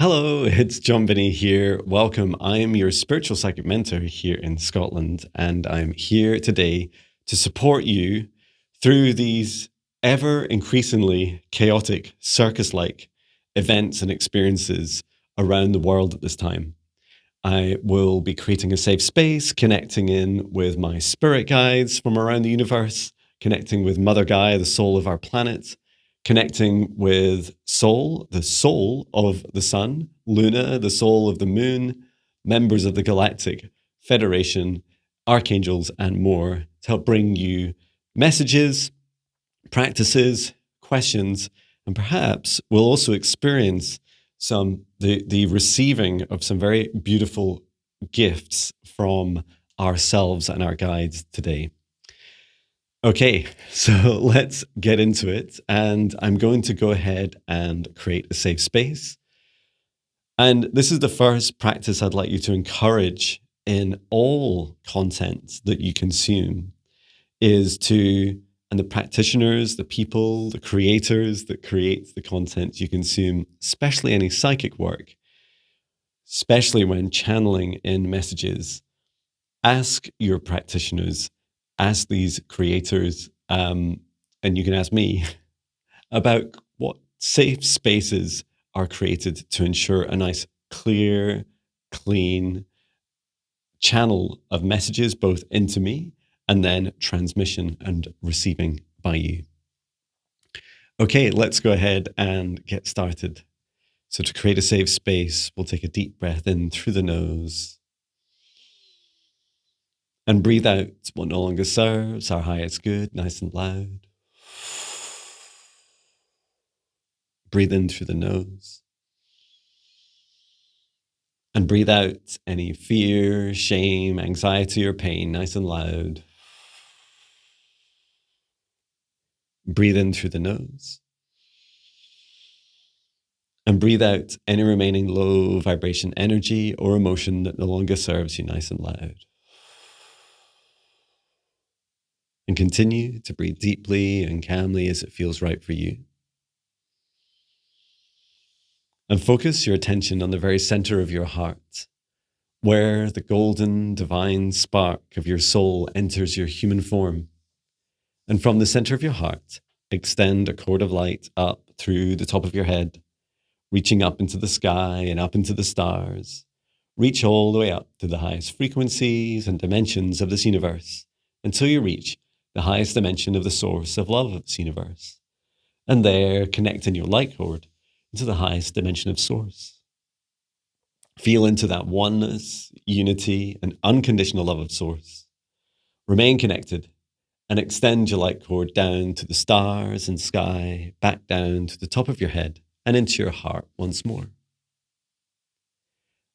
Hello, it's Jon Binnie here. Welcome. I am your spiritual psychic mentor here in Scotland, and I'm here today to support you through these ever increasingly chaotic circus-like events and experiences around the world at this time. I will be creating a safe space, connecting in with my spirit guides from around the universe, connecting with Mother Gaia, the soul of our planet, connecting with Sol, the soul of the sun, Luna, the soul of the moon, members of the Galactic Federation, archangels, and more to help bring you messages, practices, questions, and perhaps we'll also experience the receiving of some very beautiful gifts from ourselves and our guides today. Okay, so let's get into it. And I'm going to go ahead and create a safe space. And this is the first practice I'd like you to encourage in all content that you consume is to, and the practitioners, the people, the creators that create the content you consume, especially any psychic work, especially when channeling in messages, ask your practitioners, ask these creators, and you can ask me about what safe spaces are created to ensure a nice, clear, clean channel of messages, both into me and then transmission and receiving by you. Okay, let's go ahead and get started. So to create a safe space, we'll take a deep breath in through the nose and breathe out what no longer serves, our highest good, nice and loud. Breathe in through the nose and breathe out any fear, shame, anxiety, or pain, nice and loud. Breathe in through the nose and breathe out any remaining low vibration energy or emotion that no longer serves you, nice and loud. And continue to breathe deeply and calmly as it feels right for you. And focus your attention on the very center of your heart, where the golden divine spark of your soul enters your human form. And from the center of your heart, extend a cord of light up through the top of your head, reaching up into the sky and up into the stars. Reach all the way up to the highest frequencies and dimensions of this universe until you reach the highest dimension of the source of love of this universe. And there, connect in your light cord into the highest dimension of source. Feel into that oneness, unity, and unconditional love of source. Remain connected and extend your light cord down to the stars and sky, back down to the top of your head and into your heart once more.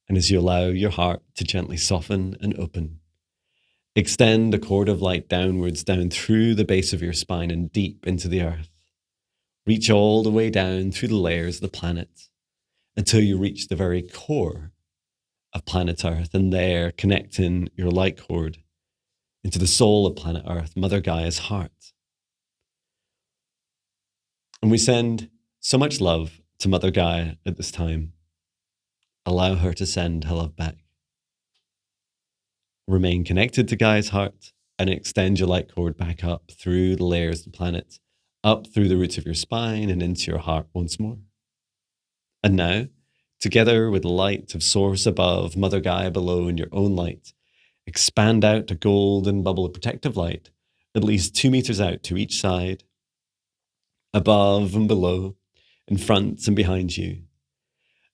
And as you allow your heart to gently soften and open, extend a cord of light downwards, down through the base of your spine and deep into the earth. Reach all the way down through the layers of the planet until you reach the very core of planet Earth, and there connect in your light cord into the soul of planet Earth, Mother Gaia's heart. And we send so much love to Mother Gaia at this time. Allow her to send her love back. Remain connected to Gaia's heart and extend your light cord back up through the layers of the planet, up through the roots of your spine and into your heart once more. And now, together with the light of Source above, Mother Gaia below, and your own light, expand out a golden bubble of protective light, at least 2 meters out to each side, above and below, in front and behind you,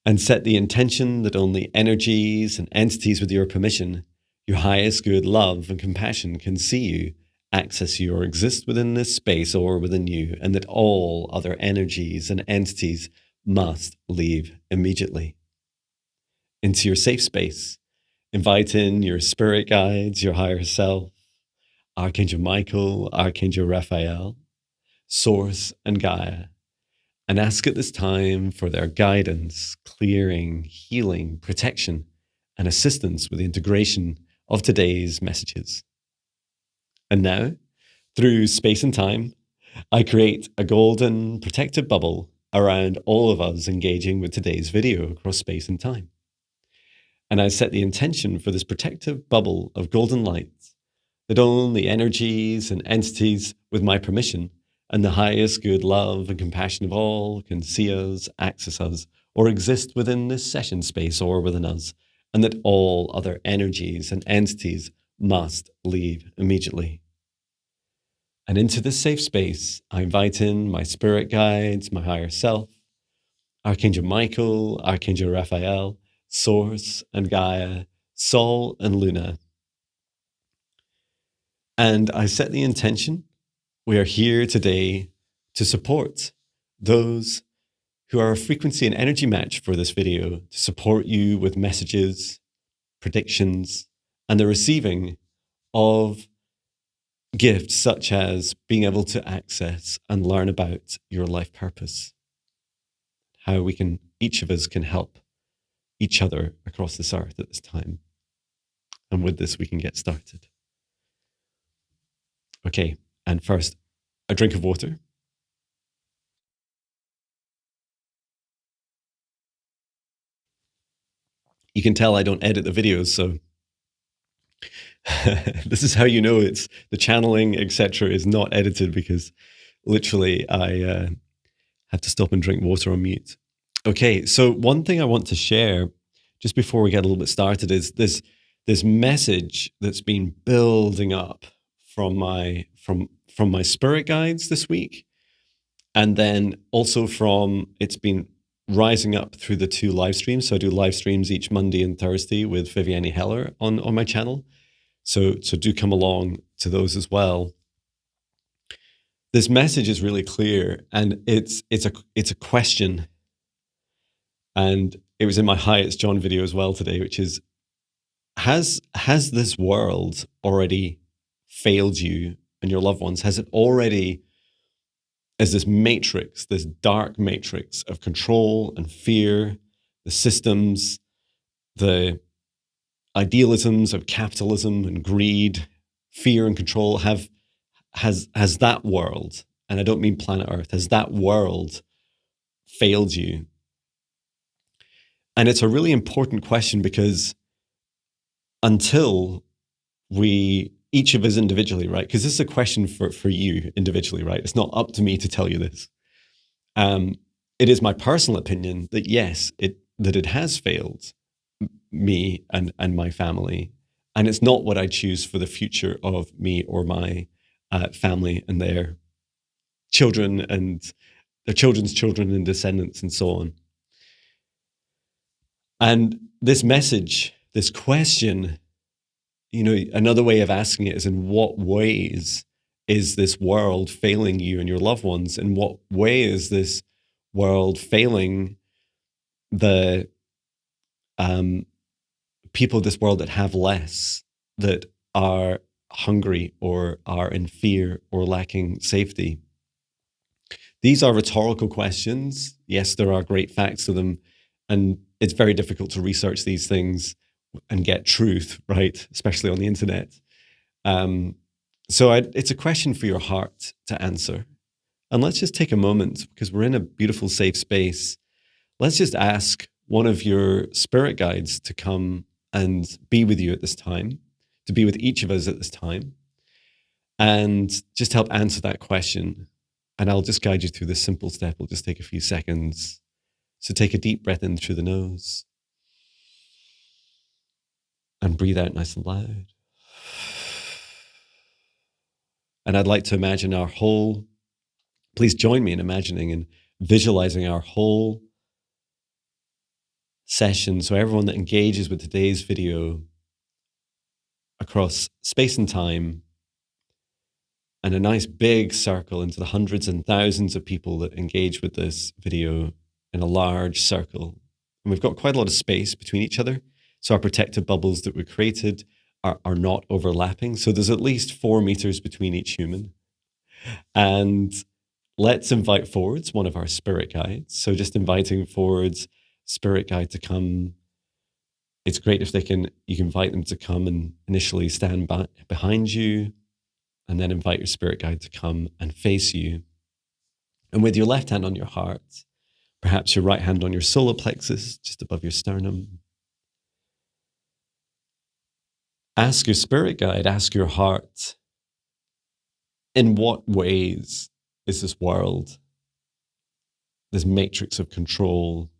and set the intention that only energies and entities with your permission, your highest good, love and compassion can see you, access you, or exist within this space or within you, and that all other energies and entities must leave immediately. Into your safe space, invite in your spirit guides, your higher self, Archangel Michael, Archangel Raphael, Source and Gaia, and ask at this time for their guidance, clearing, healing, protection, and assistance with the integration of today's messages. And now, through space and time, I create a golden protective bubble around all of us engaging with today's video across space and time. And I set the intention for this protective bubble of golden lights that only energies and entities with my permission and the highest good love and compassion of all can see us, access us, or exist within this session space or within us, and that all other energies and entities must leave immediately. And into this safe space, I invite in my spirit guides, my higher self, Archangel Michael, Archangel Raphael, Source and Gaia, Sol and Luna. And I set the intention. We are here today to support those who are a frequency and energy match for this video, to support you with messages, predictions, and the receiving of gifts such as being able to access and learn about your life purpose, how each of us can help each other across this earth at this time. And with this, we can get started. Okay, and first, a drink of water. You can tell I don't edit the videos, so this is how you know it's the channeling, etc., is not edited, because literally I have to stop and drink water on mute. Okay, so one thing I want to share just before we get a little bit started is this message that's been building up from my spirit guides this week, and then also it's been rising up through the 2 live streams. So I do live streams each Monday and Thursday with Vivienne Heller on my channel. So do come along to those as well. This message is really clear, and it's a question, and it was in my Hi, It's Jon video as well today, which is, has this world already failed you and your loved ones? Has it already, as this matrix, this dark matrix of control and fear, the systems, the idealisms of capitalism and greed, fear and control, has that world, and I don't mean planet Earth, has that world failed you? And it's a really important question, because until each of us individually, right? Because this is a question for you individually, right? It's not up to me to tell you this. It is my personal opinion that yes, that it has failed me and my family, and it's not what I choose for the future of me or my family and their children and their children's children and descendants and so on. And this message, this question, another way of asking it is, in what ways is this world failing you and your loved ones? In what way is this world failing the people of this world that have less, that are hungry or are in fear or lacking safety? These are rhetorical questions. Yes, there are great facts to them, and it's very difficult to research these things and get truth, right? Especially on the internet. So it's a question for your heart to answer. And let's just take a moment, because we're in a beautiful, safe space. Let's just ask one of your spirit guides to come and be with you at this time, to be with each of us at this time, and just help answer that question. And I'll just guide you through this simple step. It'll just take a few seconds. So take a deep breath in through the nose and breathe out nice and loud. And I'd like to imagine please join me in imagining and visualizing our whole session. So everyone that engages with today's video across space and time, and a nice big circle into the hundreds and thousands of people that engage with this video in a large circle. And we've got quite a lot of space between each other. So our protective bubbles that we created are not overlapping. So there's at least 4 meters between each human. And let's invite forwards one of our spirit guides. So just inviting forwards spirit guide to come. It's great if you can invite them to come and initially stand behind you, and then invite your spirit guide to come and face you. And with your left hand on your heart, Perhaps your right hand on your solar plexus, just above your sternum. Ask your spirit guide, ask your heart, in what ways is this world, this matrix of control,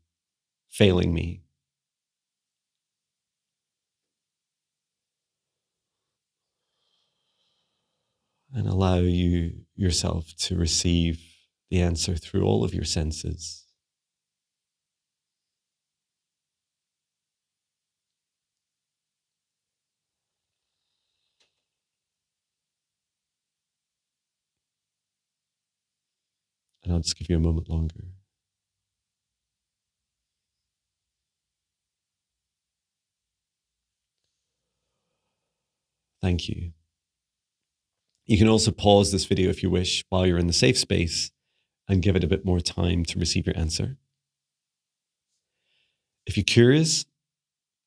failing me? And allow you yourself to receive the answer through all of your senses. And I'll just give you a moment longer. Thank you. You can also pause this video if you wish while you're in the safe space and give it a bit more time to receive your answer. If you're curious,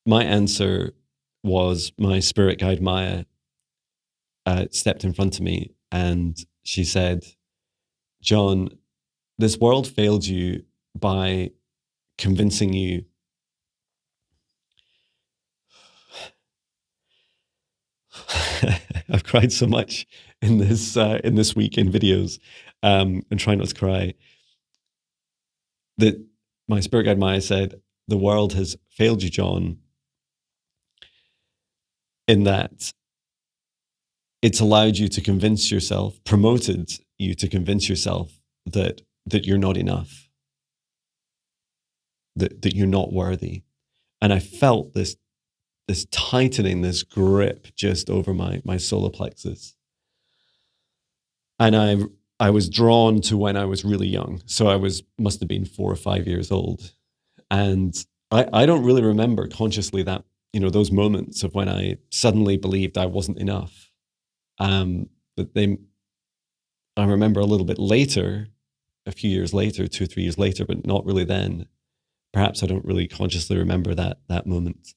my answer was my spirit guide Maya stepped in front of me and she said, Jon, this world failed you by convincing you I've cried so much in this week in videos, and try not to cry. That my spirit guide Maya said, the world has failed you, Jon, in that it's allowed you to convince yourself, promoted you to convince yourself that you're not enough, that you're not worthy. And I felt this tightening, this grip just over my solar plexus. And I was drawn to when I was really young. So I must have been 4 or 5 years old. And I don't really remember consciously that, those moments of when I suddenly believed I wasn't enough. But I remember a little bit later, a few years later, 2 or 3 years later, but not really then. Perhaps I don't really consciously remember that moment.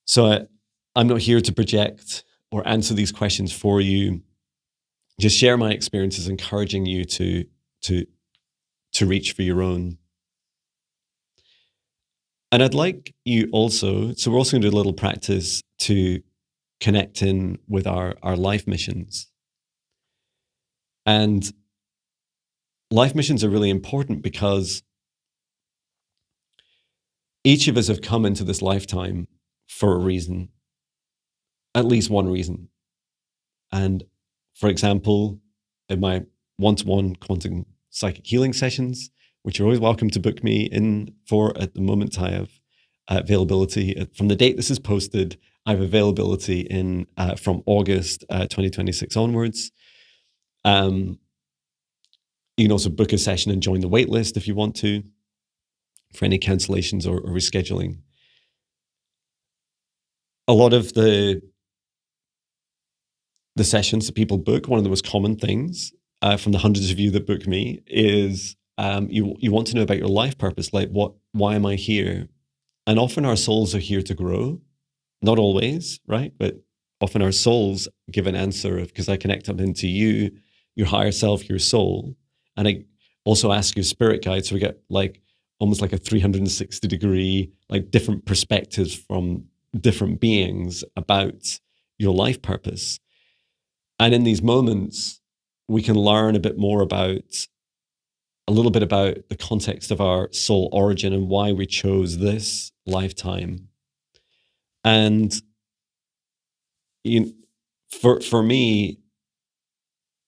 So I'm not here to project or answer these questions for you. Just share my experiences, encouraging you to reach for your own. And I'd like you also, so we're also going to do a little practice to connect in with our life missions. And life missions are really important because each of us have come into this lifetime for a reason, at least one reason. And for example, in my one-to-one quantum psychic healing sessions, which you're always welcome to book me in for at the moment, I have availability. From the date this is posted, I have availability in from August 2026 onwards. You can also book a session and join the wait list if you want to, for any cancellations or rescheduling. A lot of the sessions that people book, one of the most common things from the hundreds of you that book me is you want to know about your life purpose, like why am I here? And often our souls are here to grow. Not always, right? But often our souls give an answer of, because I connect up into you, your higher self, your soul. And I also ask your spirit guide. So we get almost like a 360 degree, different perspectives from different beings about your life purpose. And in these moments, we can learn a little bit about the context of our soul origin and why we chose this lifetime. And for me,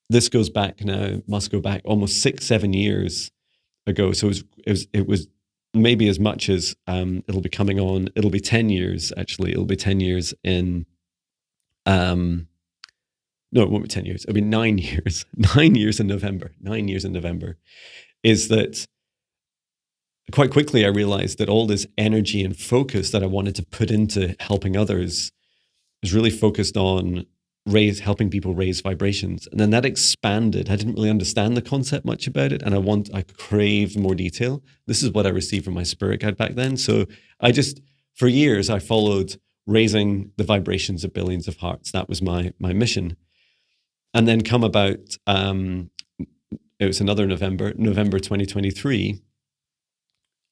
this must go back almost 6-7 years ago. So it was maybe as much as it'll be 10 years actually. It'll be 10 years in no, it won't be 10 years. It'll be 9 years. 9 years in November. 9 years in November. Is that quite quickly I realized that all this energy and focus that I wanted to put into helping others was really focused on helping people raise vibrations. And then that expanded. I didn't really understand the concept much about it. And I craved more detail. This is what I received from my spirit guide back then. So for years, I followed raising the vibrations of billions of hearts. That was my mission. And then come about, it was another November 2023,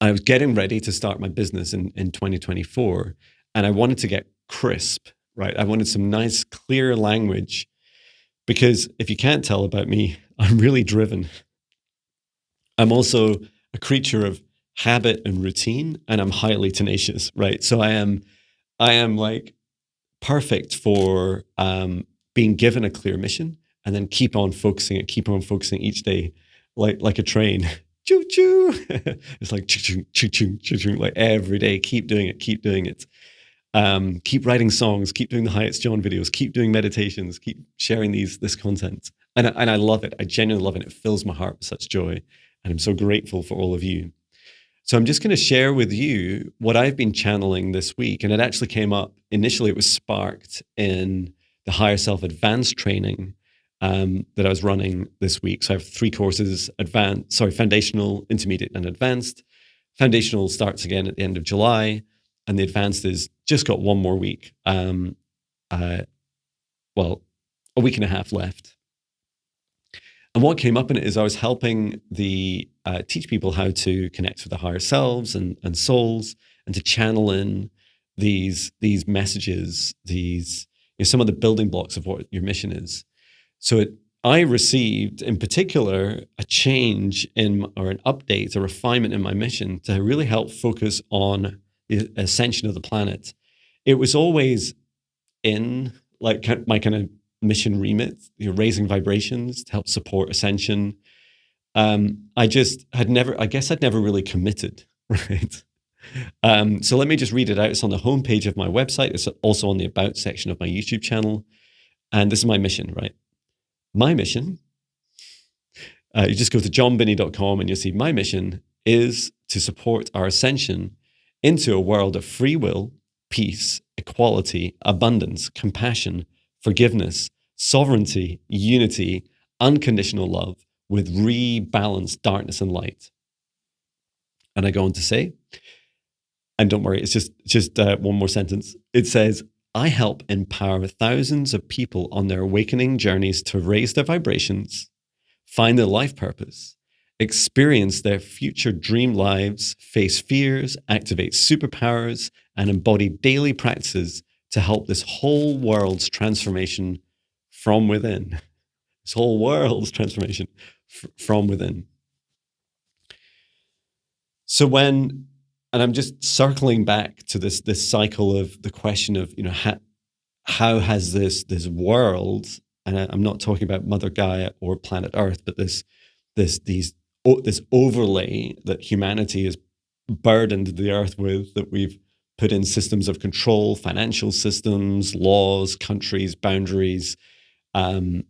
I was getting ready to start my business in 2024, and I wanted to get crisp, right? I wanted some nice, clear language because if you can't tell about me, I'm really driven. I'm also a creature of habit and routine, and I'm highly tenacious, right? So I am like perfect for being given a clear mission and then keep on focusing each day, like a train. Choo choo. It's like choo choo choo choo choo choo. Like every day, keep doing it, keep doing it. Keep writing songs, keep doing the Highest Jon videos, keep doing meditations, keep sharing this content. And I love it. I genuinely love it. It fills my heart with such joy. And I'm so grateful for all of you. So I'm just going to share with you what I've been channeling this week. And it actually came up, initially it was sparked in the Higher Self Advanced training that I was running this week. So I have 3 courses, foundational, intermediate, and advanced. Foundational starts again at the end of July, and the advanced is just got 1 more week. A week and a half left. And what came up in it is I was helping teach people how to connect with the higher selves and souls, and to channel in these messages, some of the building blocks of what your mission is. So I received, in particular, a change or an update, a refinement in my mission to really help focus on the ascension of the planet. It was always in like my kind of mission remit, raising vibrations to help support ascension. I'd never really committed, right? So let me just read it out. It's on the homepage of my website. It's also on the About section of my YouTube channel. And this is my mission, right? My mission, you just go to jonbinnie.com and you'll see my mission is to support our ascension into a world of free will, peace, equality, abundance, compassion, forgiveness, sovereignty, unity, unconditional love with rebalanced darkness and light. And I go on to say, and don't worry, it's just one more sentence. It says, I help empower thousands of people on their awakening journeys to raise their vibrations, find their life purpose, experience their future dream lives, face fears, activate superpowers, and embody daily practices to help this whole world's transformation from within. This whole world's transformation from within. So and I'm just circling back to this cycle of the question of, how has this world, and I'm not talking about Mother Gaia or planet Earth, but this overlay that humanity has burdened the earth with, that we've put in systems of control, financial systems, laws, countries, boundaries, and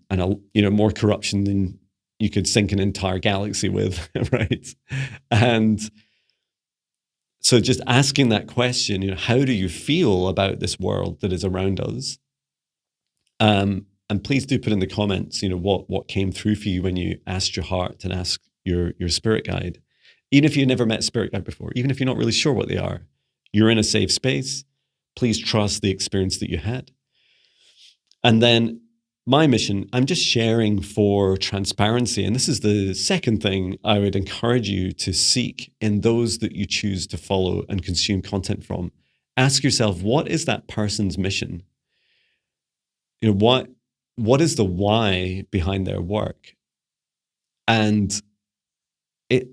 more corruption than you could sink an entire galaxy with, right? And so just asking that question, how do you feel about this world that is around us? And please do put in the comments, what came through for you when you asked your heart and asked your spirit guide. Even if you've never met spirit guide before, even if you're not really sure what they are, you're in a safe space. Please trust the experience that you had. And then my mission, I'm just sharing for transparency. And this is the second thing I would encourage you to seek in those that you choose to follow and consume content from. Ask yourself, what is that person's mission? What is the why behind their work? And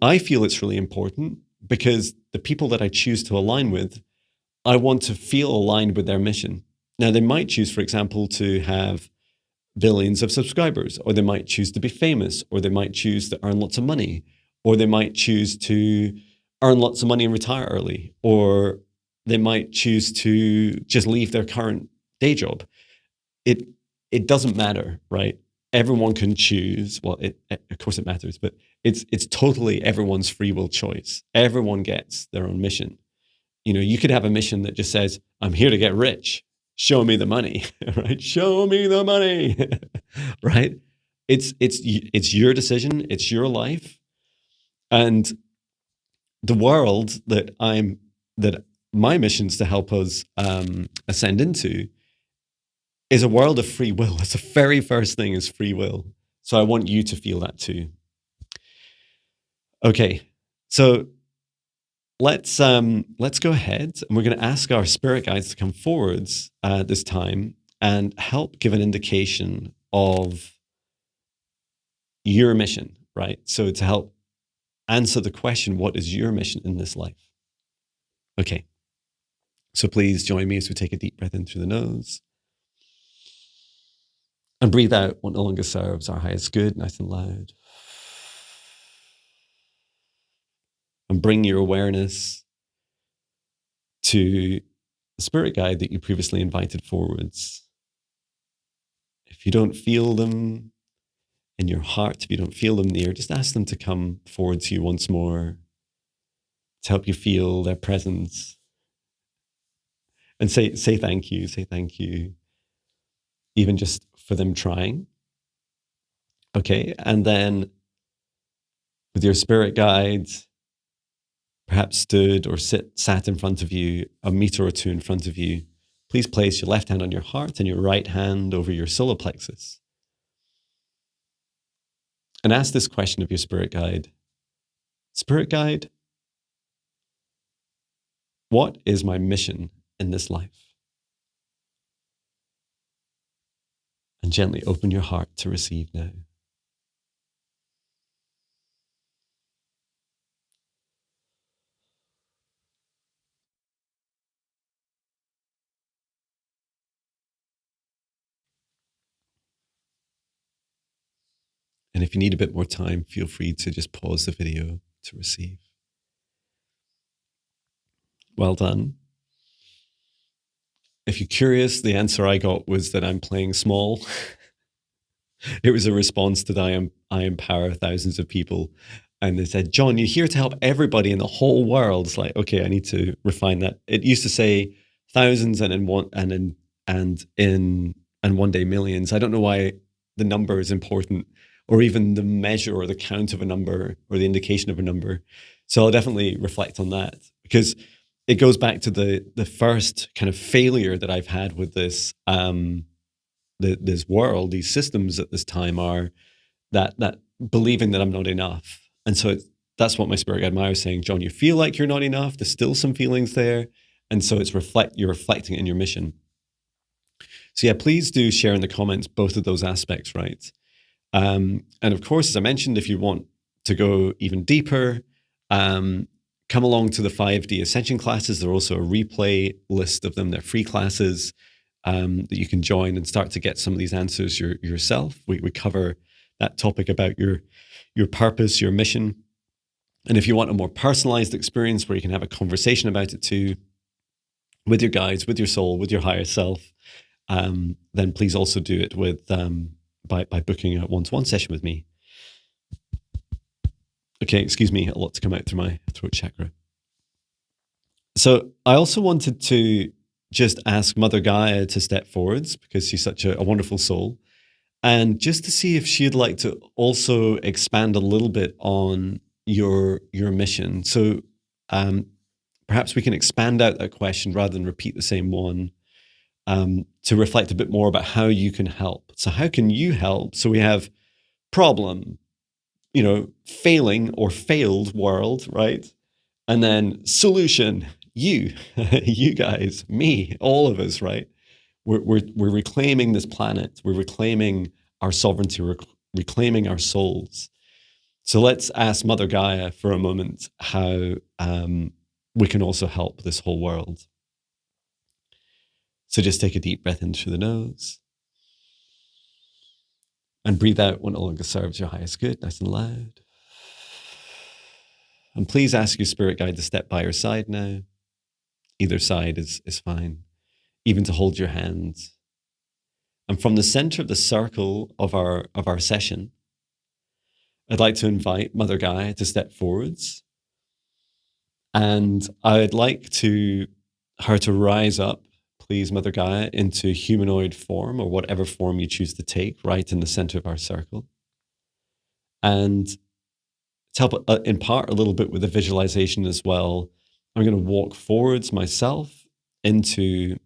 I feel it's really important because the people that I choose to align with, I want to feel aligned with their mission. Now, they might choose, for example, to have billions of subscribers, or they might choose to be famous, or they might choose to earn lots of money, or they might choose to earn lots of money and retire early, or they might choose to just leave their current day job. It doesn't matter, right? Everyone can choose. Well, of course it matters, but it's totally everyone's free will choice. Everyone gets their own mission. You could have a mission that just says, I'm here to get rich. Show me the money, right? Show me the money, right? It's your decision. It's your life. And the world that my mission's to help us ascend into is a world of free will. That's the very first thing, is free will. So I want you to feel that too. Okay, so let's go ahead and we're going to ask our spirit guides to come forwards this time and help give an indication of your mission, right? So to help answer the question, what is your mission in this life? Okay. So please join me as we take a deep breath in through the nose and breathe out what no longer serves our highest good, nice and loud. And bring your awareness to the spirit guide that you previously invited forwards. If you don't feel them in your heart, if you don't feel them near, just ask them to come forward to you once more to help you feel their presence. And say thank you, even just for them trying. Okay, and then with your spirit guides, perhaps stood or sat in front of you, a meter or two in front of you, please place your left hand on your heart and your right hand over your solar plexus. And ask this question of your spirit guide. Spirit guide, what is my mission in this life? And gently open your heart to receive now. And if you need a bit more time, feel free to just pause the video to receive. Well done. If you're curious, the answer I got was that I'm playing small. It was a response to that I empower thousands of people. And they said, Jon, you're here to help everybody in the whole world. It's like, okay, I need to refine that. It used to say thousands and in one day millions. I don't know why the number is important, or even the measure or the count of a number or the indication of a number. So I'll definitely reflect on that, because it goes back to the first kind of failure that I've had with this this world, these systems at this time, are that believing that I'm not enough. And so that's what my spirit guide Maya was saying. Jon, you feel like you're not enough. There's still some feelings there. And so you're reflecting in your mission. So yeah, please do share in the comments both of those aspects, right? And of course, as I mentioned, if you want to go even deeper, come along to the 5D Ascension classes. There are also a replay list of them. They're free classes that you can join and start to get some of these answers yourself. We cover that topic about your purpose, your mission. And if you want a more personalized experience where you can have a conversation about it too, with your guides, with your soul, with your higher self, then please also do it with by booking a one-to-one session with me. Okay, excuse me, a lot to come out through my throat chakra. So I also wanted to just ask Mother Gaia to step forwards, because she's such a wonderful soul, and just to see if she'd like to also expand a little bit on your mission. So perhaps we can expand out that question rather than repeat the same one, to reflect a bit more about how you can help. So how can you help? So we have problem, failing or failed world, right? And then solution, you, you guys, me, all of us, right? We're reclaiming this planet. We're reclaiming our sovereignty. We're reclaiming our souls. So let's ask Mother Gaia for a moment how we can also help this whole world. So just take a deep breath in through the nose and breathe out what no longer serves your highest good, nice and loud. And please ask your spirit guide to step by your side now. Either side is fine, even to hold your hands. And from the center of the circle of our session, I'd like to invite Mother Gaia to step forwards. And I'd like her to rise up, please, Mother Gaia, into humanoid form, or whatever form you choose to take, right in the center of our circle. And to help impart a little bit with the visualization as well, I'm going to walk forwards myself into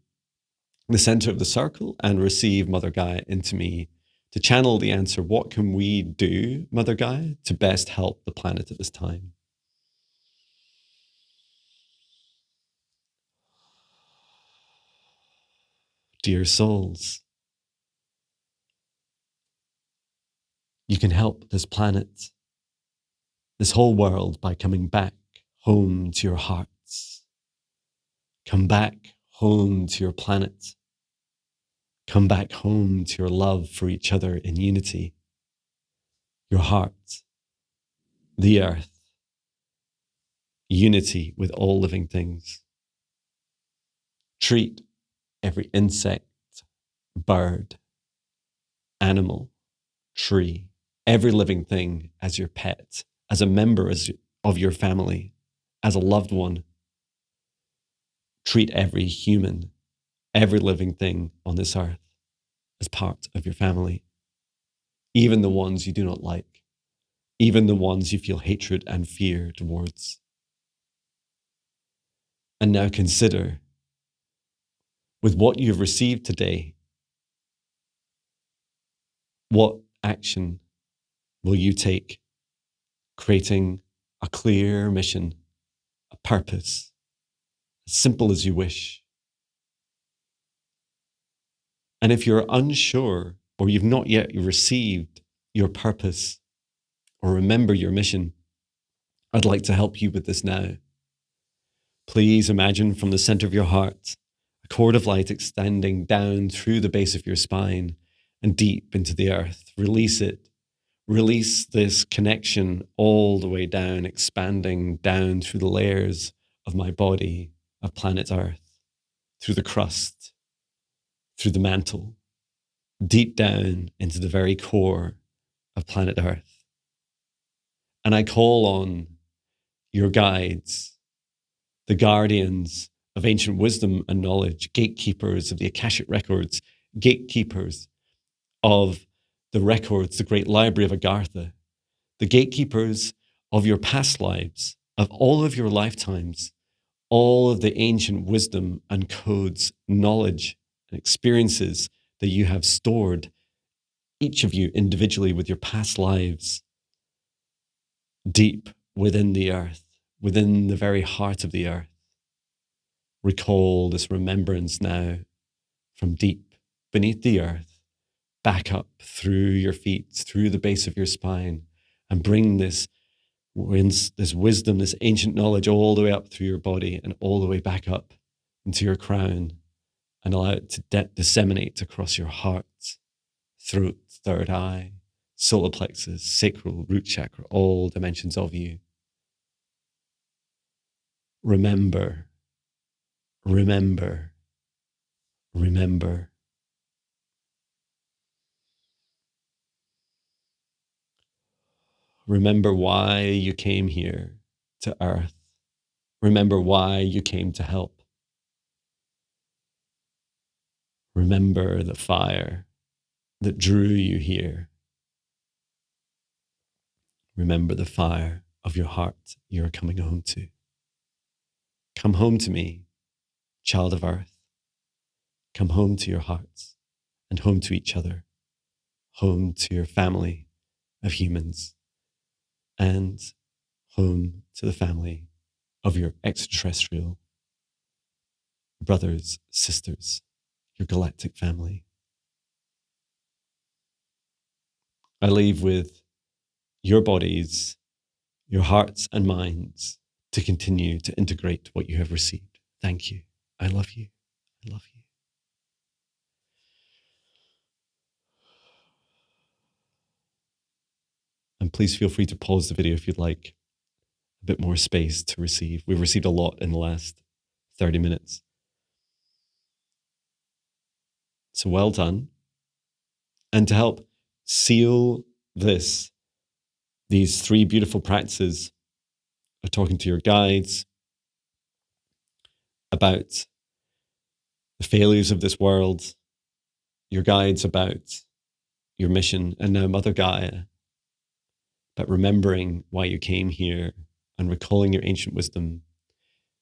the center of the circle and receive Mother Gaia into me to channel the answer, what can we do, Mother Gaia, to best help the planet at this time? dear souls. You can help this planet, this whole world, by coming back home to your hearts. Come back home to your planet. Come back home to your love for each other in unity. Your heart, the earth, unity with all living things. Treat every insect, bird, animal, tree, every living thing as your pet, as a member of your family, as a loved one. Treat every human, every living thing on this earth as part of your family, even the ones you do not like, even the ones you feel hatred and fear towards. And now consider, with what you've received today, what action will you take, creating a clear mission, a purpose, as simple as you wish. And if you're unsure or you've not yet received your purpose or remember your mission, I'd like to help you with this now. Please imagine from the center of your heart, a cord of light extending down through the base of your spine and deep into the earth. Release it. Release this connection all the way down, expanding down through the layers of my body, of planet Earth, through the crust, through the mantle, deep down into the very core of planet Earth. And I call on your guides, the guardians of ancient wisdom and knowledge, gatekeepers of the Akashic records, gatekeepers of the records, the great library of Agartha, the gatekeepers of your past lives, of all of your lifetimes, all of the ancient wisdom and codes, knowledge and experiences that you have stored, each of you individually with your past lives, deep within the earth, within the very heart of the earth. Recall this remembrance now from deep beneath the earth, back up through your feet, through the base of your spine, and bring this wisdom, this ancient knowledge all the way up through your body and all the way back up into your crown, and allow it to disseminate across your heart, throat, third eye, solar plexus, sacral, root chakra, all dimensions of you. Remember, remember, remember. Remember why you came here to Earth. Remember why you came to help. Remember the fire that drew you here. Remember the fire of your heart you are coming home to. Come home to me, child of Earth. Come home to your hearts and home to each other, home to your family of humans, and home to the family of your extraterrestrial brothers, sisters, your galactic family. I leave with your bodies, your hearts and minds to continue to integrate what you have received. Thank you. I love you. I love you. And please feel free to pause the video if you'd like a bit more space to receive. We've received a lot in the last 30 minutes. So well done. And to help seal these three beautiful practices of talking to your guides about the failures of this world, your guides about your mission, and now Mother Gaia, but remembering why you came here and recalling your ancient wisdom.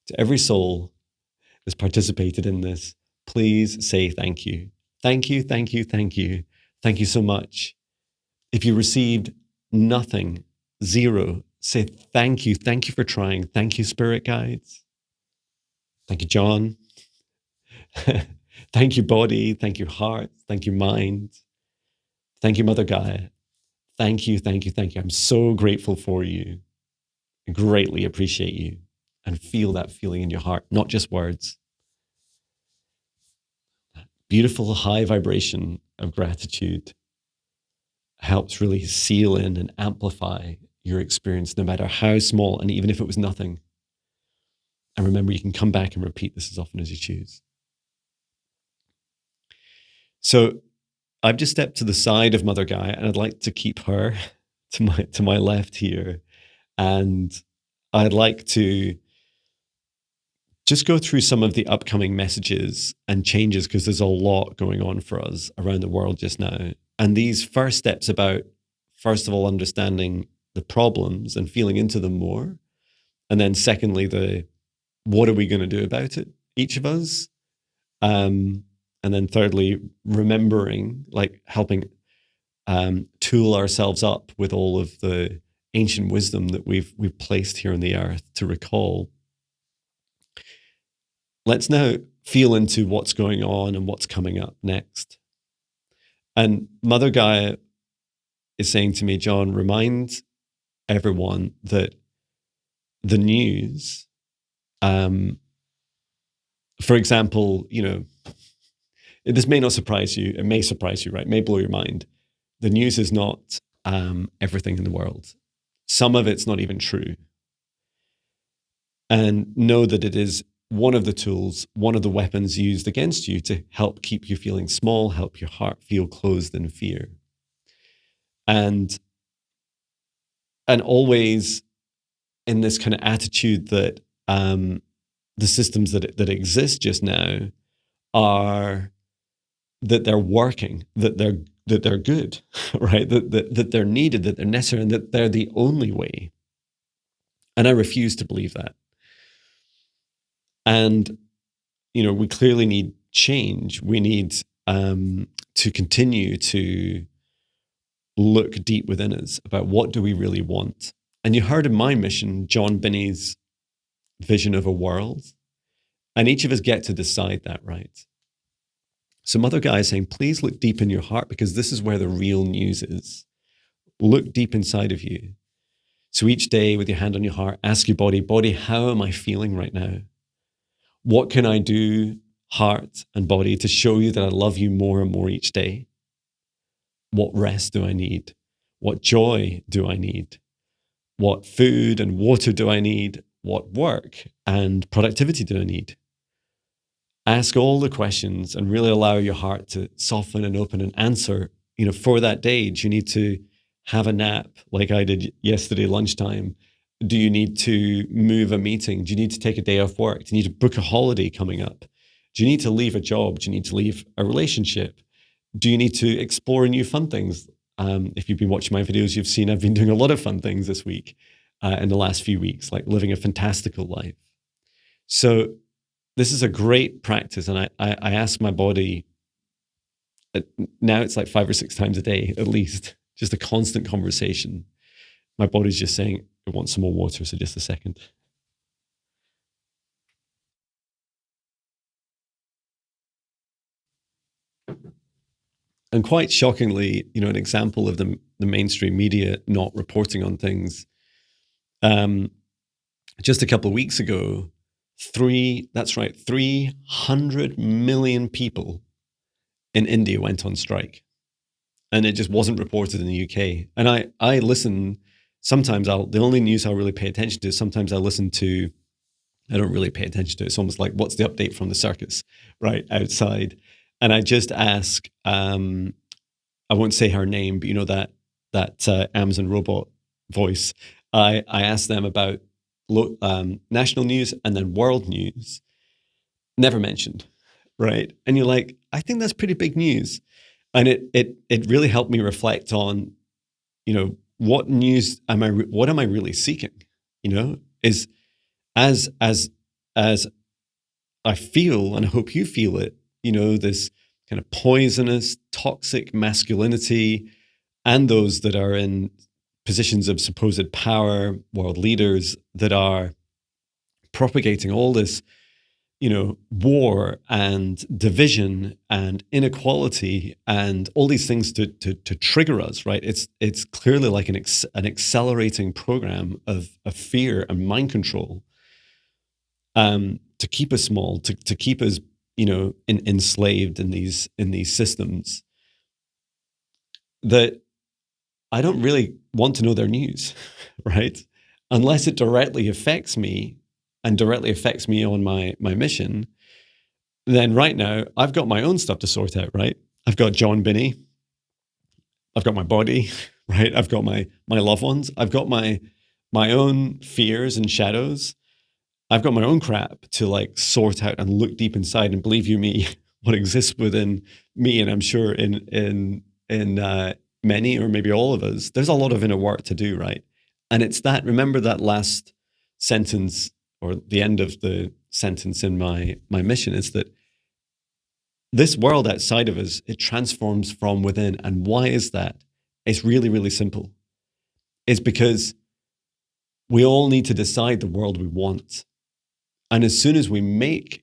To every soul that's participated in this, please say thank you. Thank you, thank you, thank you. Thank you so much. If you received nothing, zero, say thank you. Thank you for trying. Thank you, spirit guides. Thank you, Jon. Thank you, body. Thank you, heart. Thank you, mind. Thank you, Mother Gaia. Thank you, thank you, thank you. I'm so grateful for you. I greatly appreciate you. And feel that feeling in your heart, not just words. Beautiful high vibration of gratitude helps really seal in and amplify your experience, no matter how small, and even if it was nothing. And remember, you can come back and repeat this as often as you choose. So I've just stepped to the side of Mother Gaia, and I'd like to keep her to my left here. And I'd like to just go through some of the upcoming messages and changes, because there's a lot going on for us around the world just now. And these first steps about, first of all, understanding the problems and feeling into them more. And then secondly, what are we going to do about it, each of us? And then thirdly, remembering, like helping tool ourselves up with all of the ancient wisdom that we've placed here on the earth to recall. Let's now feel into what's going on and what's coming up next. And Mother Gaia is saying to me, Jon, remind everyone that the news, for example, this may not surprise you. It may surprise you, right? It may blow your mind. The news is not everything in the world. Some of it's not even true. And know that it is one of the tools, one of the weapons used against you to help keep you feeling small, help your heart feel closed in fear. And always in this kind of attitude that the systems that exist just now are, that they're working, that they're good, right? That they're needed, that they're necessary, and that they're the only way. And I refuse to believe that. And we clearly need change. We need to continue to look deep within us about what do we really want. And you heard in my mission, Jon Binnie's vision of a world. And each of us get to decide that, right? So Mother Gaia is saying, please look deep in your heart, because this is where the real news is. Look deep inside of you. So each day with your hand on your heart, ask your body, how am I feeling right now? What can I do, heart and body, to show you that I love you more and more each day? What rest do I need? What joy do I need? What food and water do I need? What work and productivity do I need? Ask all the questions and really allow your heart to soften and open and answer. For that day, do you need to have a nap like I did yesterday lunchtime? Do you need to move a meeting? Do you need to take a day off work? Do you need to book a holiday coming up? Do you need to leave a job? Do you need to leave a relationship? Do you need to explore new fun things? If you've been watching my videos, you've seen I've been doing a lot of fun things this week, in the last few weeks, like living a fantastical life. So this is a great practice. And I ask my body, now it's like 5 or 6 times a day, at least, just a constant conversation. My body's just saying, I want some more water, so just a second. And quite shockingly, an example of the mainstream media not reporting on things. Just a couple of weeks ago, 300 million people in India went on strike. And it just wasn't reported in the UK. And I listen, sometimes the only news I'll really pay attention to, sometimes I listen to, I don't really pay attention to it. It's almost like, what's the update from the circus, right, outside? And I just ask, I won't say her name, but that Amazon robot voice. I asked them about national news and then world news. Never mentioned, right? And you're like, I think that's pretty big news. And it really helped me reflect on, what news what am I really seeking? Is as I feel, and I hope you feel it, this kind of poisonous, toxic masculinity, and those that are in positions of supposed power, world leaders that are propagating all this war and division and inequality and all these things to trigger us, right? It's clearly like an accelerating program of fear and mind control, to keep us small, to keep us, enslaved in these systems, that I don't really want to know their news, right? Unless it directly affects me and directly affects me on my mission. Then right now I've got my own stuff to sort out, right? I've got Jon Binnie, I've got my body, right? I've got my loved ones, I've got my own fears and shadows. I've got my own crap to like sort out and look deep inside, and believe you me, what exists within me, and I'm sure in many or maybe all of us, there's a lot of inner work to do, right? And it's that, remember that last sentence, or the end of the sentence in my mission, is that this world outside of us, it transforms from within. And why is that? It's really, really simple. It's because we all need to decide the world we want. And as soon as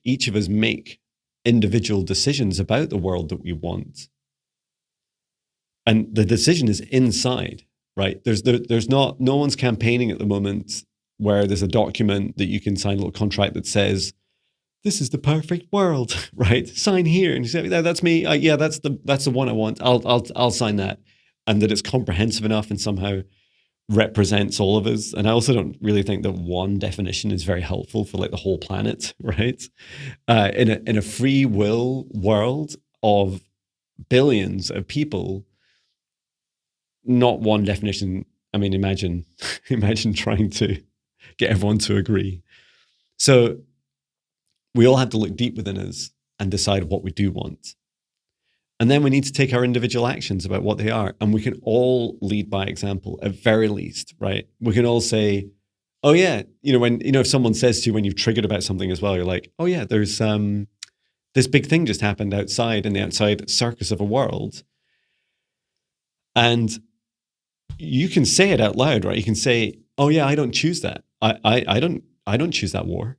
each of us make individual decisions about the world that we want, and the decision is inside, right? There's not, no one's campaigning at the moment where there's a document that you can sign, a little contract that says, this is the perfect world, right? Sign here. And you say, that's me. Yeah, that's the one I want. I'll sign that. And that it's comprehensive enough and somehow represents all of us. And I also don't really think that one definition is very helpful for like the whole planet, right? In a free will world of billions of people, not one definition. I mean, imagine trying to get everyone to agree. So we all have to look deep within us and decide what we do want. And then we need to take our individual actions about what they are. And we can all lead by example, at very least, right? We can all say, oh yeah, if someone says to you when you've triggered about something as well, you're like, oh yeah, there's this big thing just happened outside, in the outside circus of a world. And you can say it out loud, right? You can say, oh yeah, I don't choose that. I don't choose that war.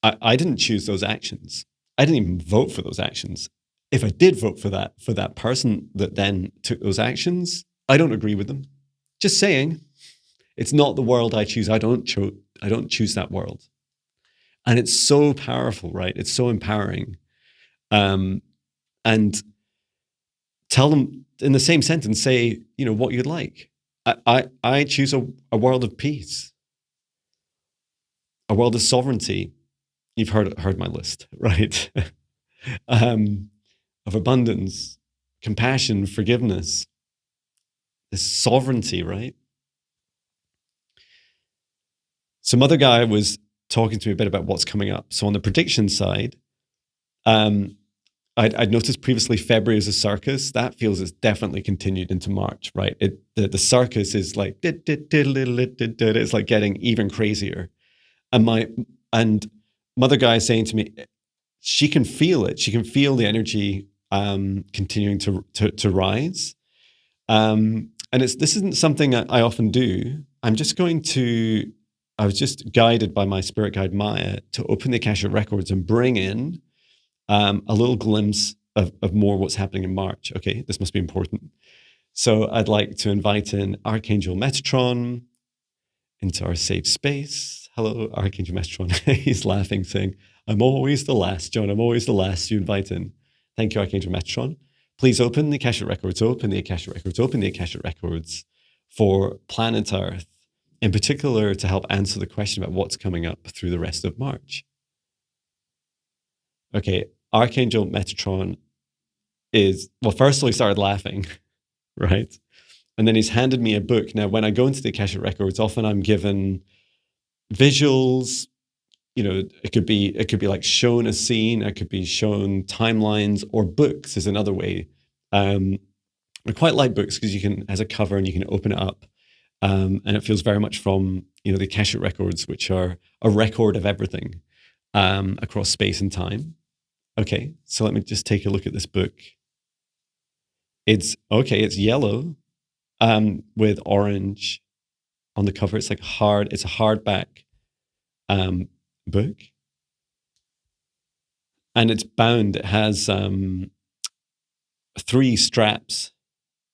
I didn't choose those actions. I didn't even vote for those actions. If I did vote for that person that then took those actions, I don't agree with them. Just saying, it's not the world I choose. I don't choose that world. And it's so powerful, right? It's so empowering. And tell them in the same sentence, say, what you'd like. I choose a world of peace, a world of sovereignty. You've heard my list, right? Of abundance, compassion, forgiveness, this sovereignty, right? So Mother Gaia was talking to me a bit about what's coming up. So on the prediction side, I'd noticed previously February is a circus. That feels it's definitely continued into March, right? The circus is like, it's like getting even crazier. And Mother Gaia is saying to me, she can feel it. She can feel the energy continuing to rise. And this isn't something I often do. I was just guided by my spirit guide Maya to open the Akashic records and bring in a little glimpse of more what's happening in March. Okay, this must be important. So I'd like to invite in Archangel Metatron into our safe space. Hello, Archangel Metatron. He's laughing, saying, I'm always the last, John. I'm always the last you invite in. Thank you, Archangel Metatron. Please open the Akashic records, open the Akashic records, open the Akashic records for planet Earth, in particular to help answer the question about what's coming up through the rest of March. Okay, Archangel Metatron first of all, he started laughing, right? And then he's handed me a book. Now, when I go into the Akashic records, often I'm given visuals. It could be like shown a scene. It could be shown timelines, or books is another way. I quite like books because you can, as a cover, and you can open it up. And it feels very much from, the Akashic records, which are a record of everything across space and time. Okay, so let me just take a look at this book. It's yellow with orange on the cover. It's like it's a hardback book. and it's bound. It has 3 straps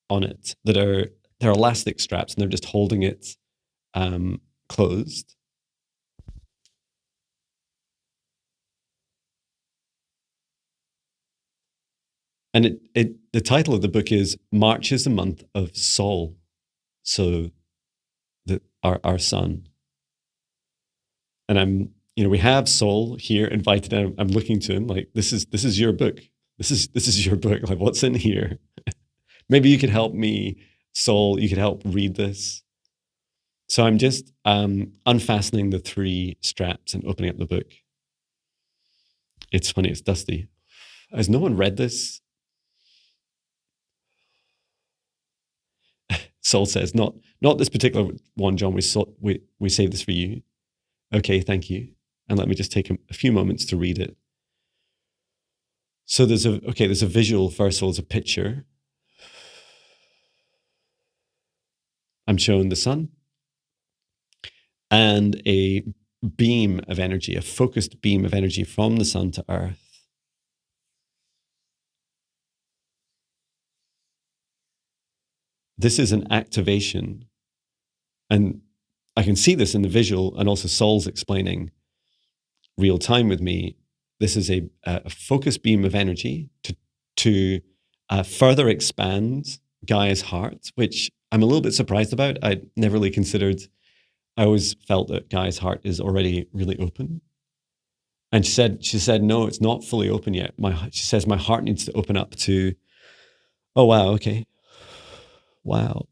on it they're elastic straps, and they're just holding it closed. And the title of the book is March is the Month of Sol. So our sun. And we have Sol here invited. I'm looking to him like, this is your book. This is your book. Like, what's in here? Maybe you could help me, Sol. You could help read this. So I'm just unfastening the 3 straps and opening up the book. It's funny. It's dusty. Has no one read this? Sol says, not this particular one, John. We saved this for you. Okay, thank you. And let me just take a few moments to read it. So there's a visual. First of all, there's a picture. I'm showing the sun and a beam of energy, a focused beam of energy from the sun to Earth. This is an activation. And I can see this in the visual, and also Sol's explaining real time with me. This is a focused beam of energy to further expand Gaia's heart, which I'm a little bit surprised about. I never really considered. I always felt that Gaia's heart is already really open. And she said, no, it's not fully open yet. She says, my heart needs to open up to, oh, wow, okay. Wow.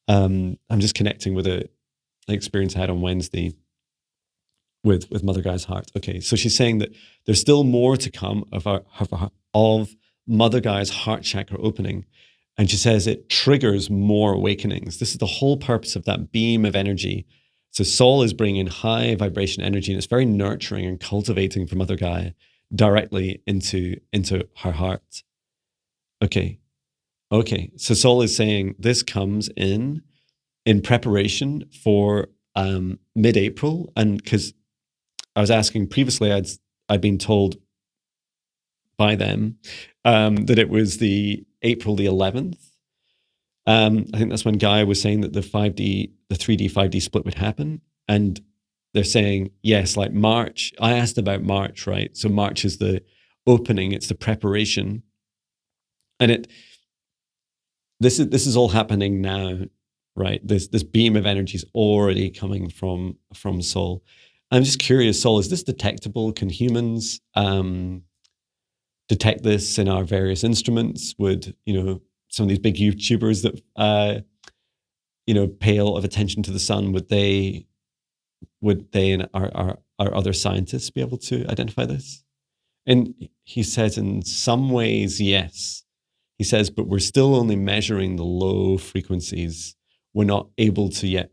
I'm just connecting with an experience I had on Wednesday with Mother Gaia's heart. Okay, so she's saying that there's still more to come of Mother Gaia's heart chakra opening. And she says it triggers more awakenings. This is the whole purpose of that beam of energy. So Sol is bringing high vibration energy, and it's very nurturing and cultivating for Mother Gaia directly into her heart. Okay. So Sol is saying this comes in preparation for mid-April. And because I was asking previously, I'd been told by them that it was the April the 11th. I think that's when Gaia was saying that the 3D, 5D split would happen. And they're saying, yes, like March. I asked about March, right? So March is the opening, it's the preparation. And this is all happening now, right? This beam of energy is already coming from Sol. I'm just curious, Sol, is this detectable? Can humans detect this in our various instruments? Would, some of these big YouTubers that, pay a lot of attention to the sun, would they and our other scientists be able to identify this? And he says in some ways, yes. He says, but we're still only measuring the low frequencies. We're not able to yet,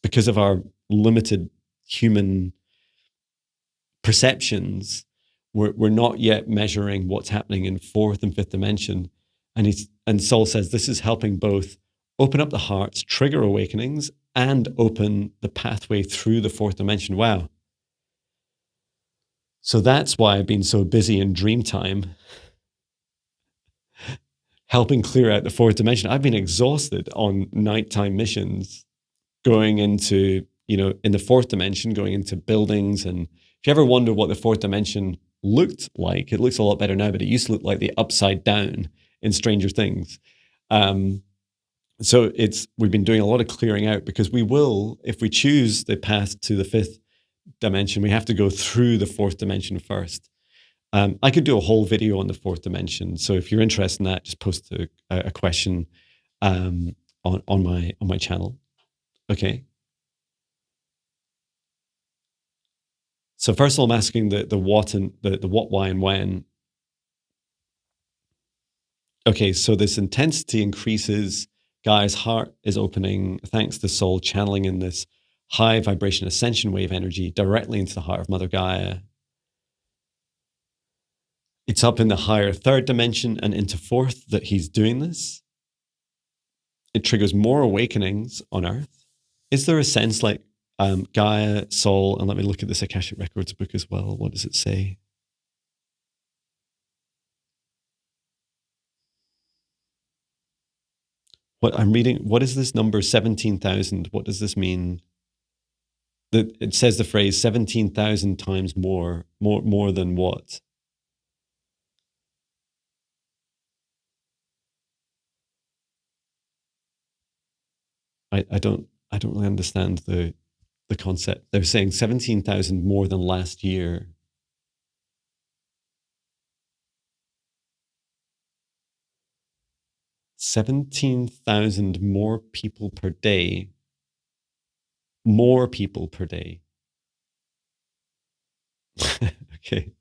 because of our limited human perceptions, we're not yet measuring what's happening in 4th and 5th dimension. And Sol says this is helping both open up the hearts, trigger awakenings, and open the pathway through the 4th dimension. Wow. So that's why I've been so busy in dream time, helping clear out the 4th dimension. I've been exhausted on nighttime missions, going into, in the 4th dimension, going into buildings. And if you ever wonder what the 4th dimension looked like, it looks a lot better now, but it used to look like the upside down in Stranger Things. So we've been doing a lot of clearing out, because we will, if we choose the path to the 5th dimension, we have to go through the 4th dimension first. I could do a whole video on the 4th dimension. So if you're interested in that, just post a question on my channel. Okay. So first of all, I'm asking the what and the what, why, and when. Okay, so this intensity increases. Gaia's heart is opening thanks to Sol channeling in this high vibration ascension wave energy directly into the heart of Mother Gaia. It's up in the higher 3rd dimension and into 4th that he's doing this. It triggers more awakenings on Earth. Is there a sense like Gaia, Sol, and let me look at this Akashic Records book as well. What does it say? What I'm reading, what is this number 17,000? What does this mean? It says the phrase 17,000 times more than what? I don't really understand the concept. They're saying 17,000 more than last year. 17,000 more people per day. More people per day. Okay.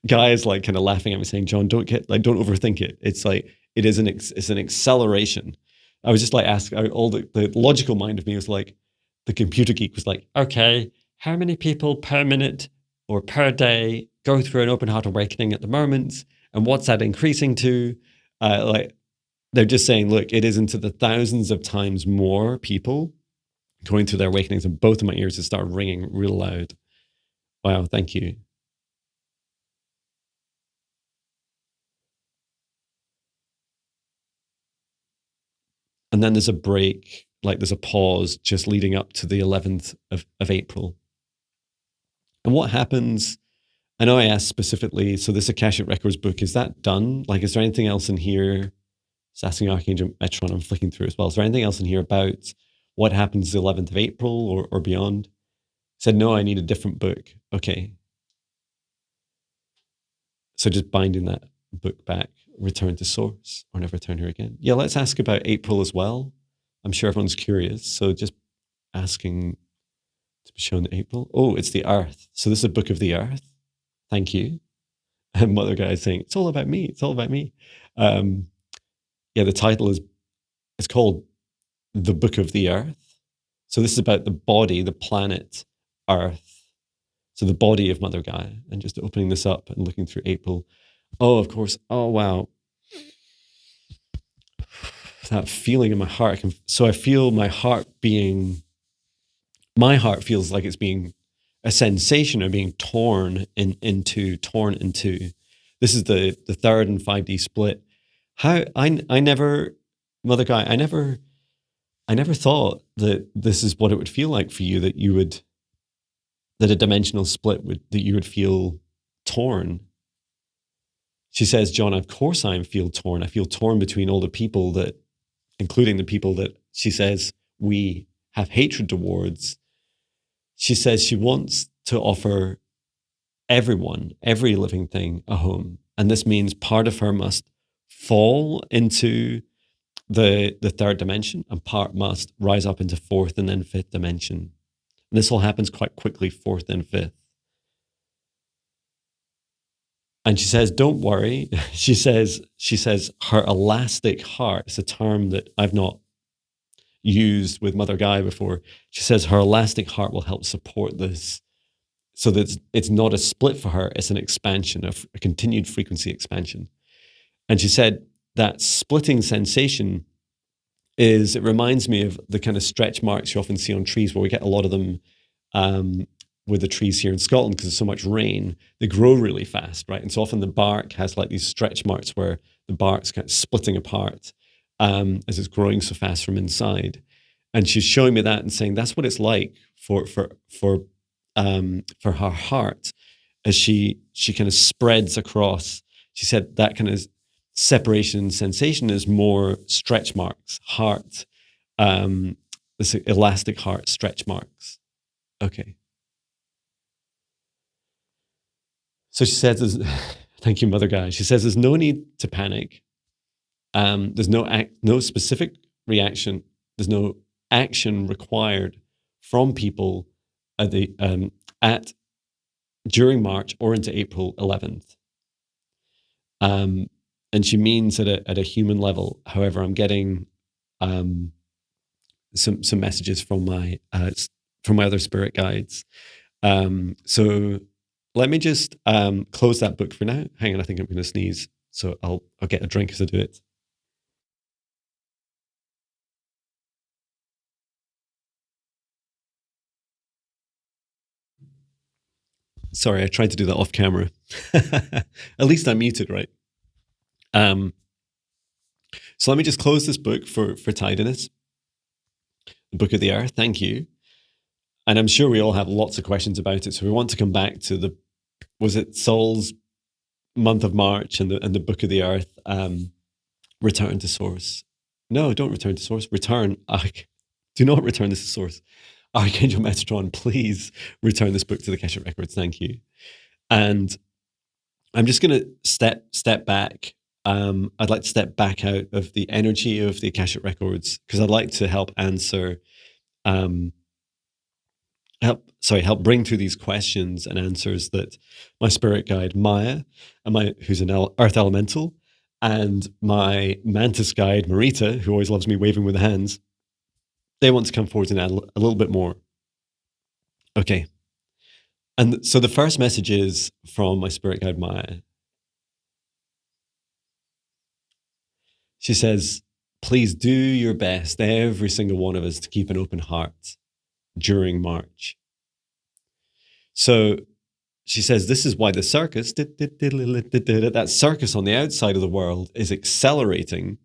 Guy is like kind of laughing at me saying, John, don't overthink it. It's like, it's an acceleration. I was just like asking, all the logical mind of me was like, the computer geek was like, okay, how many people per minute or per day go through an open heart awakening at the moment? And what's that increasing to? Like, they're just saying, look, it is into the thousands of times more people going through their awakenings, and both of my ears have started ringing real loud. Wow, thank you. And then there's a break, like there's a pause just leading up to the 11th of April. And what happens, I know I asked specifically, so this Akashic Records book, is that done? Like, is there anything else in here? It's asking Archangel Metron, I'm flicking through as well. Is there anything else in here about what happens the 11th of April or beyond? I said, no, I need a different book. Okay. So just binding that book back, return to source, or never return here again. Yeah, let's ask about April as well. I'm sure everyone's curious. So just asking to be shown April. Oh, it's the Earth. So this is a book of the Earth. Thank you. And Mother Gaia is saying, it's all about me. It's all about me. Yeah, the title is, it's called The Book of the Earth. So this is about the body, the planet, Earth. So the body of Mother Gaia. And just opening this up and looking through April. Oh, of course. Oh, wow. That feeling in my heart. So I feel my heart feels like it's being a sensation of being torn into. This is the third and 5D split. How I never, Mother Gaia, I never thought that this is what it would feel like for you, that a dimensional split that you would feel torn. She says, John, of course I feel torn. I feel torn between all the people that, including the people that she says we have hatred towards. She says she wants to offer everyone, every living thing, a home. And this means part of her must fall into the third dimension, and part must rise up into fourth and then fifth dimension. And this all happens quite quickly, fourth and fifth. And she says, don't worry. She says her elastic heart, it's a term that I've not used with Mother Gaia before. She says her elastic heart will help support this, so that it's not a split for her, it's an expansion, a continued frequency expansion. And she said that splitting sensation it reminds me of the kind of stretch marks you often see on trees, where we get a lot of them with the trees here in Scotland, because there's so much rain, they grow really fast, right? And so often the bark has like these stretch marks where the bark's kind of splitting apart as it's growing so fast from inside. And she's showing me that and saying that's what it's like for her heart as she kind of spreads across. She said that kind of separation sensation is more stretch marks, heart, this elastic heart stretch marks. Okay. So she says, thank you, Mother Gaia. She says there's no need to panic. There's no specific reaction. There's no action required from people during March or into April 11th. And she means at a human level. However, I'm getting some messages from my other spirit guides. So let me just close that book for now. Hang on, I think I'm going to sneeze. So I'll get a drink as I do it. Sorry, I tried to do that off camera. At least I'm muted, right? So let me just close this book for tidiness. The Book of the Earth. Thank you. And I'm sure we all have lots of questions about it. So we want to come back to was it Sol's month of March and the Book of the Earth, return to source. No, don't return to source. Do not return this to source. Archangel Metatron, please return this book to the Akashic Records. Thank you. And I'm just going to step back. I'd like to step back out of the energy of the Akashic Records because I'd like to help answer, help bring through these questions and answers that my spirit guide Maya, who's an Earth Elemental, and my Mantis guide Marita, who always loves me waving with the hands, they want to come forward and add a little bit more. Okay. And so the first message is from my spirit guide Maya. She says, please do your best, every single one of us, to keep an open heart during March. So she says, this is why the circus, that circus on the outside of the world, is accelerating.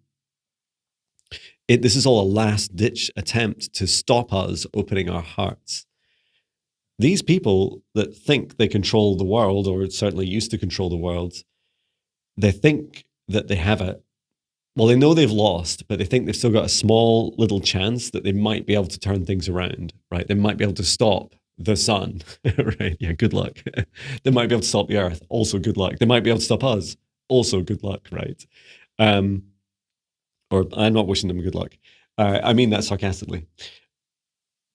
This is all a last-ditch attempt to stop us opening our hearts. These people that think they control the world, or certainly used to control the world, they think that they have they know they've lost, but they think they've still got a small little chance that they might be able to turn things around, right? They might be able to stop the sun, right? Yeah, good luck. They might be able to stop the earth. Also, good luck. They might be able to stop us. Also, good luck, right? Or I'm not wishing them good luck. I mean that sarcastically.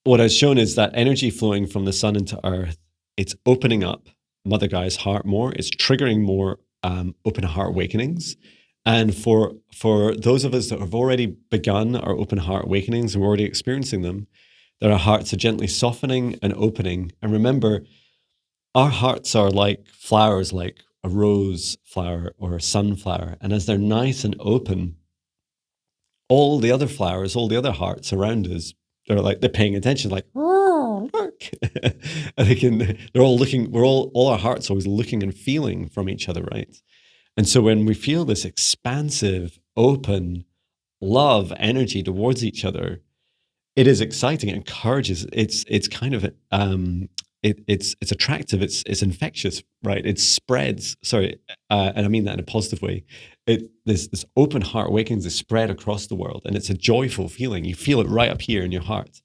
What I've shown is that energy flowing from the sun into earth, it's opening up Mother Gaia's heart more. It's triggering more open heart awakenings. And for those of us that have already begun our open heart awakenings and we're already experiencing them, that our hearts are gently softening and opening. And remember, our hearts are like flowers, like a rose flower or a sunflower. And as they're nice and open, all the other flowers, all the other hearts around us, they're paying attention, like, oh, look. And they're all looking, all our hearts always looking and feeling from each other, right? And so when we feel this expansive, open love energy towards each other, it is exciting. It encourages. It's kind of it's attractive. It's infectious, right? It spreads. Sorry, and I mean that in a positive way. This open heart awakenings is spread across the world, and it's a joyful feeling. You feel it right up here in your heart.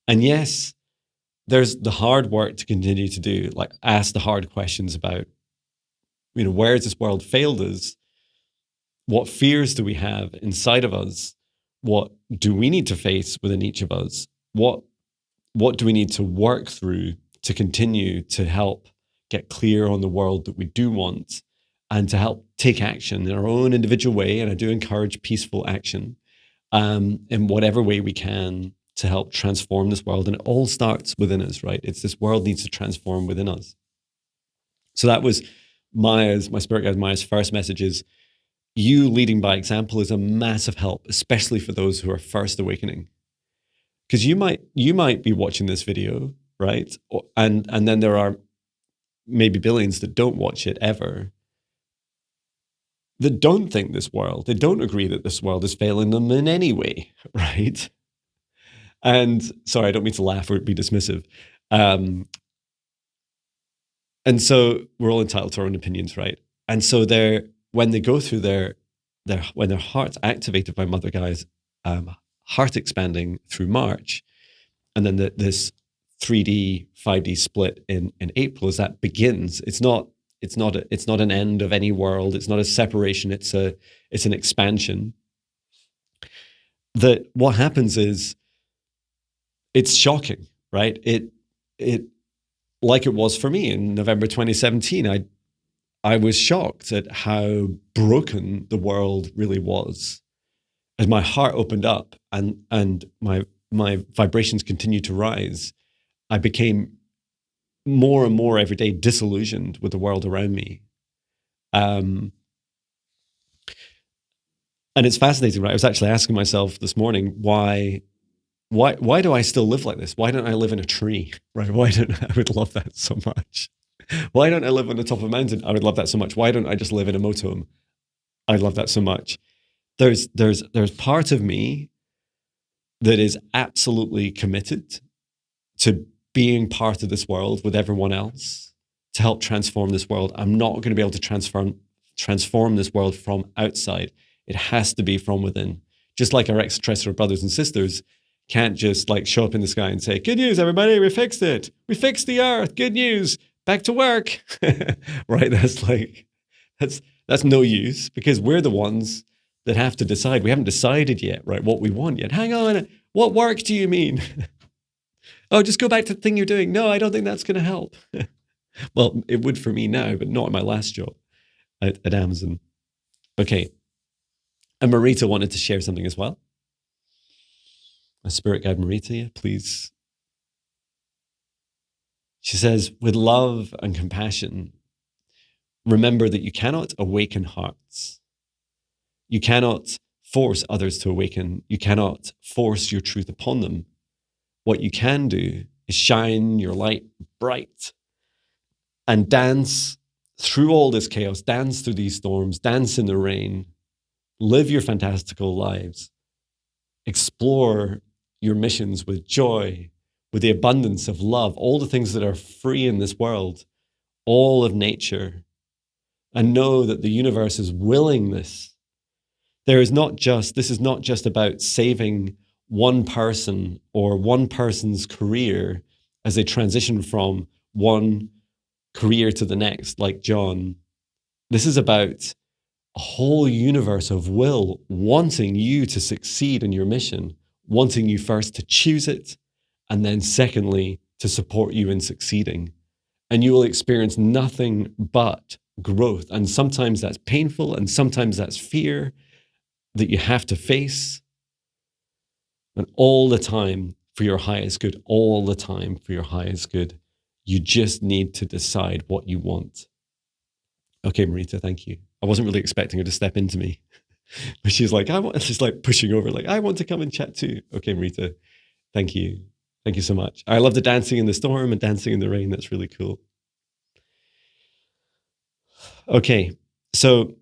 And yes, there's the hard work to continue to do, like ask the hard questions about, where has this world failed us? What fears do we have inside of us? What do we need to face within each of us? What do we need to work through to continue to help get clear on the world that we do want and to help take action in our own individual way? And I do encourage peaceful action in whatever way we can to help transform this world. And it all starts within us, right? It's this world needs to transform within us. So that was my spirit guide Maya's first message is, you leading by example is a massive help, especially for those who are first awakening. Because you might be watching this video, right? And then there are maybe billions that don't watch it ever, that don't think they don't agree that this world is failing them in any way, right? And sorry, I don't mean to laugh or be dismissive. And so we're all entitled to our own opinions, right? And so when they go through when their heart's activated by Mother Gaia's heart expanding through March, and then this 3D, 5D split in April, as that begins, it's not an end of any world. It's not a separation. It's an expansion. That what happens is, it's shocking, right? It like it was for me in November 2017. I was shocked at how broken the world really was. As my heart opened up and my vibrations continued to rise, I became more and more every day disillusioned with the world around me. And it's fascinating, right? I was actually asking myself this morning, why do I still live like this? Why don't I live in a tree, right? I would love that so much. Why don't I live on the top of a mountain? I would love that so much. Why don't I just live in a motorhome? I love that so much. There's part of me that is absolutely committed to being part of this world with everyone else to help transform this world. I'm not going to be able to transform this world from outside. It has to be from within. Just like our extraterrestrial brothers and sisters can't just like show up in the sky and say, good news, everybody, we fixed it. We fixed the earth. Good news. Back to work. Right? That's no use, because we're the ones that have to decide. We haven't decided yet, right, what we want yet. Hang on. What work do you mean? Oh, just go back to the thing you're doing. No, I don't think that's going to help. Well, it would for me now, but not in my last job at Amazon. Okay. And Marita wanted to share something as well. My spirit guide, Marita, please. She says, with love and compassion, remember that you cannot awaken hearts. You cannot force others to awaken. You cannot force your truth upon them. What you can do is shine your light bright and dance through all this chaos, dance through these storms, dance in the rain, live your fantastical lives, explore your missions with joy, with the abundance of love, all the things that are free in this world, all of nature, and know that the universe is willing this. This is not just about saving one person or one person's career as they transition from one career to the next, like Jon. This is about a whole universe of will wanting you to succeed in your mission, wanting you first to choose it, and then secondly, to support you in succeeding. And you will experience nothing but growth. And sometimes that's painful, and sometimes that's fear that you have to face. And all the time for your highest good, all the time for your highest good. You just need to decide what you want. Okay, Marita, thank you. I wasn't really expecting her to step into me. But she's like, she's like pushing over, like, I want to come and chat too. Okay, Marita, thank you. Thank you so much. I love the dancing in the storm and dancing in the rain. That's really cool. Okay, so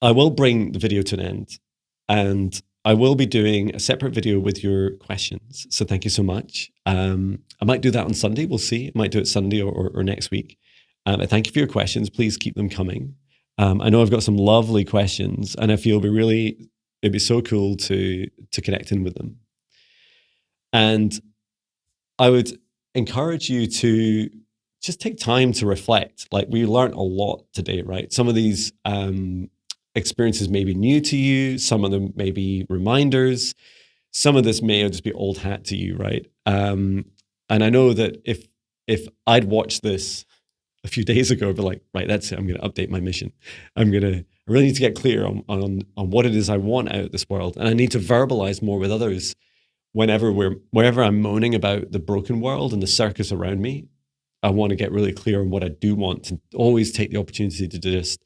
I will bring the video to an end, and I will be doing a separate video with your questions. So thank you so much. I might do that on Sunday. We'll see. I might do it Sunday or next week. I thank you for your questions. Please keep them coming. I know I've got some lovely questions, and I feel it'd be so cool to connect in with them. And I would encourage you to just take time to reflect. Like, we learned a lot today, right? Some of these experiences may be new to you. Some of them may be reminders. Some of this may just be old hat to you, right? And I know that if I'd watched this a few days ago, I'd be like, right, that's it. I'm going to update my mission. I really need to get clear on what it is I want out of this world. And I need to verbalize more with others wherever I'm moaning about the broken world and the circus around me. I want to get really clear on what I do want, and always take the opportunity to just,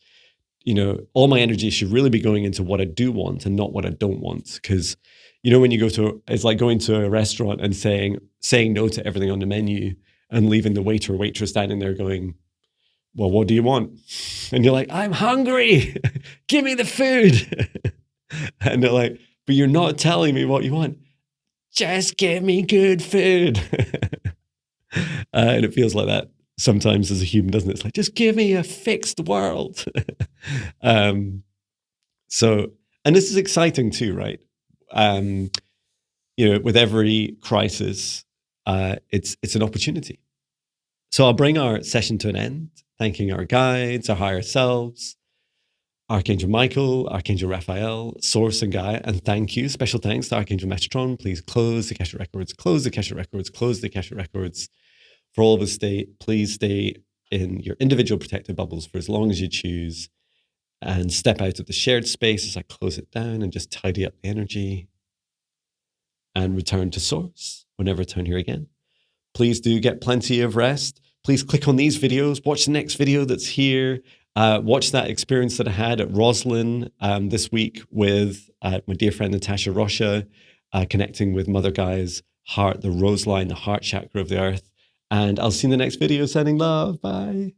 all my energy should really be going into what I do want and not what I don't want. Because, when you it's like going to a restaurant and saying no to everything on the menu and leaving the waiter or waitress standing there going, well, what do you want? And you're like, I'm hungry. Give me the food. And they're like, but you're not telling me what you want. Just give me good food. And it feels like that sometimes as a human, doesn't it? It's like, just give me a fixed world. And this is exciting too, right? With every crisis, it's an opportunity. So I'll bring our session to an end, thanking our guides, our higher selves, Archangel Michael, Archangel Raphael, Source and Gaia, and thank you. Special thanks to Archangel Metatron. Please close the Akashic Records, close the Akashic Records, close the Akashic Records. For all of us, please stay in your individual protected bubbles for as long as you choose, and step out of the shared space as I close it down and just tidy up the energy and return to Source whenever I turn here again. Please do get plenty of rest. Please click on these videos, watch the next video that's here. Watch that experience that I had at Roslyn this week with my dear friend Natasha Rocha, connecting with Mother Gaia's heart, the rose line, the heart chakra of the earth. And I'll see you in the next video. Sending love. Bye.